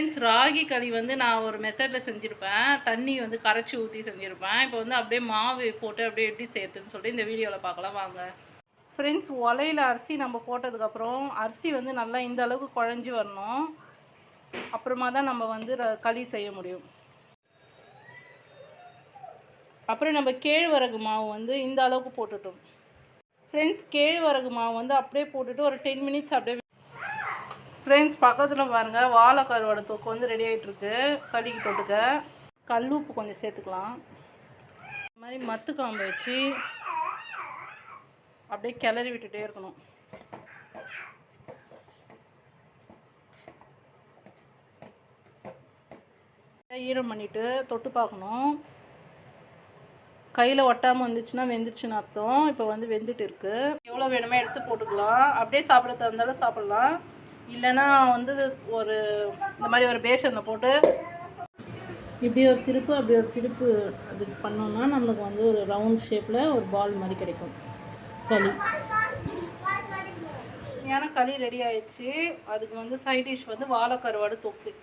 Friends, ragi களி வந்து நான் ஒரு மெத்தடில் செஞ்சுருப்பேன். தண்ணி வந்து கரைச்சி ஊற்றி செஞ்சுருப்பேன். இப்போ வந்து அப்படியே மாவு போட்டு அப்படியே எப்படி சேர்த்துன்னு சொல்லிட்டு இந்த வீடியோவில் பார்க்கலாம் வாங்க. ஃப்ரெண்ட்ஸ், உலையில் அரிசி நம்ம போட்டதுக்கப்புறம் அரிசி வந்து நல்லா இந்த அளவுக்கு குழஞ்சி வரணும். அப்புறமா தான் நம்ம வந்து களி செய்ய முடியும். அப்புறம் நம்ம கேழ்வரகு மாவு வந்து இந்த அளவுக்கு போட்டுட்டோம். ஃப்ரெண்ட்ஸ், கேழ்வரகு மாவு வந்து அப்படியே போட்டுட்டு ஒரு 10 மினிட்ஸ் அப்படியே. ஃப்ரெண்ட்ஸ், பக்கத்தில் பாருங்கள், வாழை கருவாடு தொக்கு வந்து ரெடி ஆகிட்டுருக்கு. களிக்கு தொட்டுக்க கல் உப்பு கொஞ்சம் சேர்த்துக்கலாம். இந்த மாதிரி மத்து காம்பை வச்சு அப்படியே கிளறி விட்டுட்டே இருக்கணும். ஈரம் பண்ணிவிட்டு தொட்டு பார்க்கணும். கையில் ஒட்டாமல் வந்துச்சுன்னா வெந்துருச்சுன்னு அர்த்தம். இப்போ வந்து வெந்துட்டு இருக்குது. எவ்வளோ வேணுமோ எடுத்து போட்டுக்கலாம். அப்படியே சாப்பிட்றதா இருந்தாலும் சாப்பிட்லாம். இல்லைன்னா வந்து ஒரு இந்த மாதிரி ஒரு பேஷனில் போட்டு இப்படி ஒரு திருப்பு அப்படி ஒரு திருப்பு அப்படி பண்ணோம்னா நம்மளுக்கு வந்து ஒரு ரவுண்ட் ஷேப்பில் ஒரு பால் மாதிரி கிடைக்கும் களி. ஏன்னா களி ரெடி ஆயிடுச்சு. அதுக்கு வந்து சைட் டிஷ் வந்து வாழை கருவாடு தொக்கு.